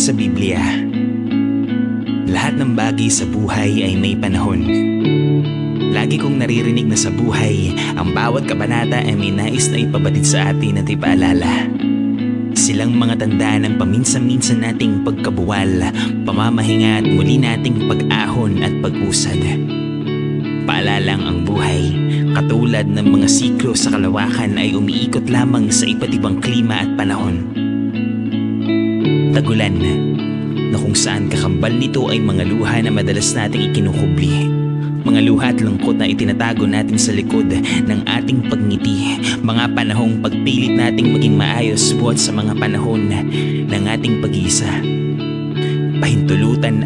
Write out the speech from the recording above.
Sabi sa Biblia, lahat ng bagay sa buhay ay may panahon. Lagi kong naririnig na sa buhay, ang bawat kabanata ay may nais na ipabatid sa atin at ipaalala. Silang mga tanda ng paminsan-minsan nating pagkabuwal, pamamahinga at muli nating pag-ahon at pag-usad. Paalalang ang buhay, katulad ng mga siklo sa kalawakan ay umiikot lamang sa iba't ibang klima at panahon. Tagulan, na kung saan kakambal nito ay mga luha na madalas nating ikinukubli. Mga luha at lungkot na itinatago natin sa likod ng ating pagngiti. Mga panahong pagpilit nating maging maayos buhat sa mga panahon ng ating pag-iisa. Pahintulutan ang